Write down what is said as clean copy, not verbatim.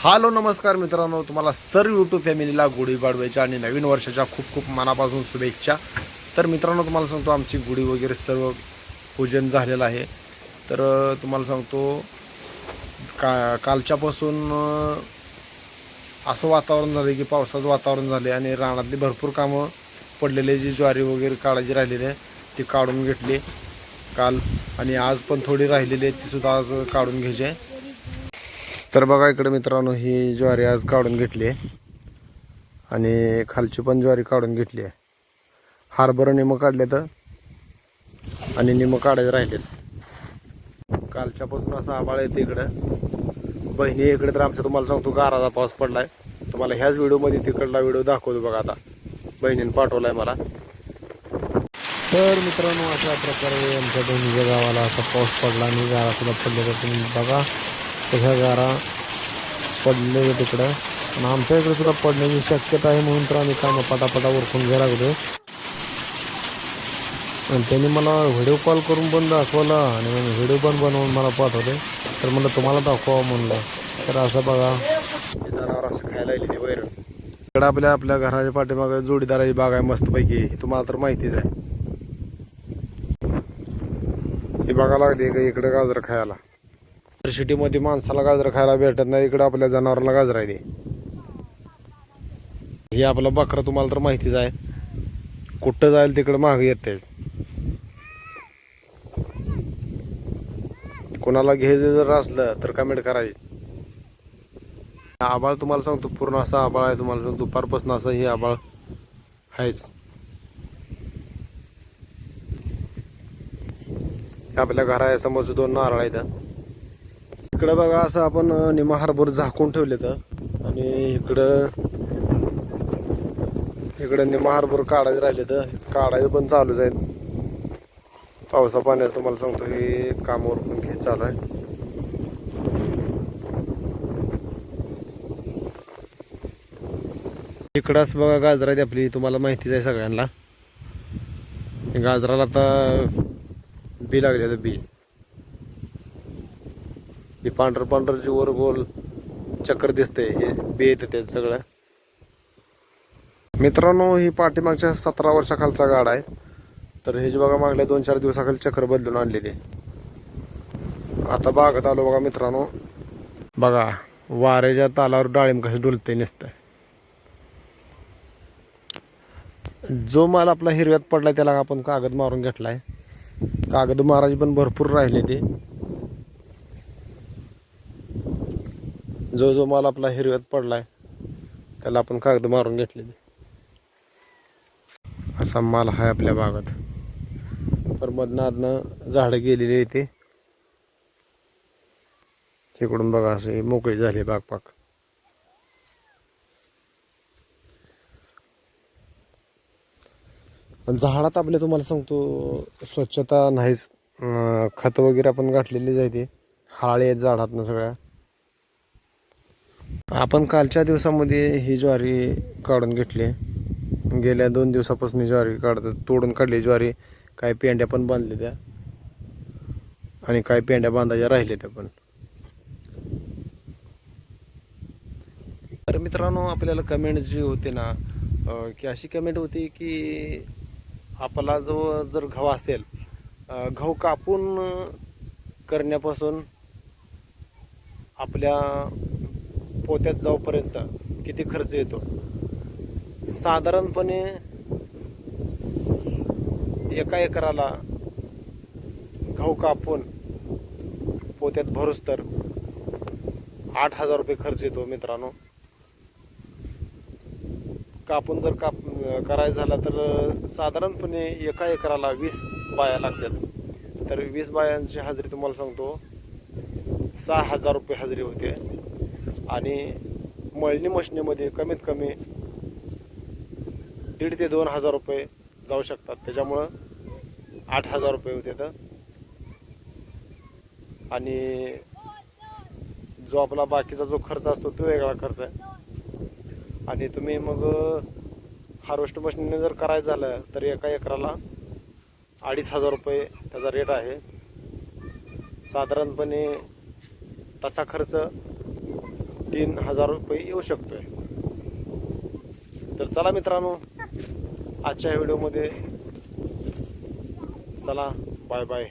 Hello नमस्कार मित्रांनो, तुम्हाला सर्व यूट्यूब फॅमिलीला गुढीपाडव्याच्या आणि नवीन वर्षाच्या खूप खूप मनापासून शुभेच्छा. तर मित्रांनो, तुम्हाला सांगतो आमची गुढी वगैरे सर्व पूजन झालेलं आहे. तर तुम्हाला सांगतो कालच्यापासून असं वातावरण झालं की पावसाचं वातावरण झाले आणि रानातली भरपूर कामं पडलेले जी ज्वारी वगैरे काढायची राहिलेली आहे ती काढून घेतली काल, आणि आज पण थोडी राहिलेली आहे तीसुद्धा आज काढून घ्यायची आहे. तर बघा इकडे मित्रांनो, ही ज्वारी आज काढून घेतली आहे आणि खालची पण ज्वारी काढून घेतली आहे. हारभरं निमं काढले तर आणि निमं काढायचे राहिलेत. कालच्यापासून असं आभाळ येते इकडं. बहिणी इकडे तर आमच्या तुम्हाला सांगतो गाराचा पाऊस पडलाय. तुम्हाला ह्याच व्हिडिओमध्ये तिकडला व्हिडिओ दाखवतो बघा. आता बहिणीने पाठवलाय मला. तर मित्रांनो, अशा प्रकारे आमच्या बहिणीच्या गावाला असा पाऊस पडला आणि गारा सुद्धा पडले. तर तुम्ही बघा कशा गारा पडले तिकडं, आणि आमच्या इकडे सुद्धा पडण्याची शक्यता आहे. म्हणून तर आम्ही कामं पटापटा उरकून घ्यायला लागलो. आणि त्यांनी मला व्हिडिओ कॉल करून पण दाखवला आणि व्हिडिओ पण बनवून मला पाठवले. तर म्हणलं तुम्हाला दाखवावं म्हणलं. तर असं बघा जनावर असं खायला येईल वैर. इकडं आपल्या घराच्या पाठीमागे जोडीदाराची बाग आहे मस्तपैकी, तुम्हाला तर माहितीच आहे. ही बघा लागली का इकडे गाजर खायला. सिटीमध्ये माणसाला गाजर खायला भेटत नाही, इकडे आपल्या जनावराला गाजर आहे. हे आपलं बकरं तुम्हाला तर माहितीच आहे, कुठं जाईल तिकडं मागे येते. कोणाला घ्यायचं जर असलं तर कमेंट करायची. आबाळ तुम्हाला सांगतो पूर्ण असा आबाळ आहे. तुम्हाला सांगतो दुपारपासून असं हे आबाळ आहेच. आपल्या घरासमोरच 2 नारळ आहेत. इकडं बघा असं आपण निम्मा हरभर झाकून ठेवले तर, आणि इकडं निम्मा हरभर काढायचे राहिले तर काढायचं पण चालूच आहेत. पावसा पाण्याचं तुम्हाला सांगतो हे काम उरकून घे चालू आहे. इकडंच बघा गाजर आहे आपली, तुम्हाला माहितीच आहे सगळ्यांना. गाजराला आता बी लागले तर बी, हे पांढर जे वर गोल चक्र दिसते हे बी येते त्यात सगळं. मित्रांनो, ही पाठीमागच्या 17 वर्षाखालचा गाडा आहे. तर हे जे बघा मागल्या 2-4 दिवसाखाली चक्र बदलून आणलेले. आता बागत आलो बघा मित्रांनो. बघा वाऱ्याच्या तालावर डाळिंब कशी डुलते नसतं. जो माल आपला हिरव्यात पडलाय त्याला आपण कागद मारून घेतलाय. कागद मारायचे पण भरपूर राहिले ते. जो माल आपला हिरव्यात पडलाय त्याला आपण कागद मारून घेतले. असा माल आहे आपल्या बागात. पर मधनं झाडं गेलेली आहे ते. तिकडून बघा असे मोकळी झाली बाग पाक. पण झाडात आपल्या तुम्हाला सांगतो स्वच्छता नाहीच. खत वगैरे आपण गाठलेली जायते, हाळे आहेत झाडातनं सगळ्या. आपण कालच्या दिवसामध्ये ही ज्वारी काढून घेतली. गेल्या 2 दिवसापासून ज्वारी तोडून काढली ज्वारी. काही पेंड्या पण बांधल्या त्या आणि काही पेंड्या बांधायच्या राहिल्या त्या पण. तर मित्रांनो, आपल्याला कमेंट जी होते ना की अशी कमेंट होती की आपला जो जर गहू असेल, गहू कापून करण्यापासून आपल्या पोत्यात जाऊपर्यंत किती खर्च येतो. साधारणपणे एका एकराला गहू कापून पोत्यात भरूस तर 8,000 रुपये खर्च येतो मित्रांनो. कापून जर करायचं झाला तर साधारणपणे एका एकराला 20 बाया लागतात. तर 20 बायांची हजेरी तुम्हाला सांगतो 6,000 रुपये हजेरी होते. आणि मळणी मशनीमध्ये कमीत कमी 1,500 ते 2,000 रुपये जाऊ शकतात. त्याच्यामुळं 8,000 रुपये होते. तर आणि जो आपला बाकीचा जो खर्च असतो तो वेगळा खर्च आहे. आणि तुम्ही मग हार्वेस्ट मशीनने जर करायचं झालं तर एका एकराला 2,500 रुपये त्याचा रेट आहे. साधारणपणे तसा खर्च 3,000 रुपये येऊ शकतोय. तर चला मित्रांनो, आजच्या व्हिडिओमध्ये चला, बाय बाय.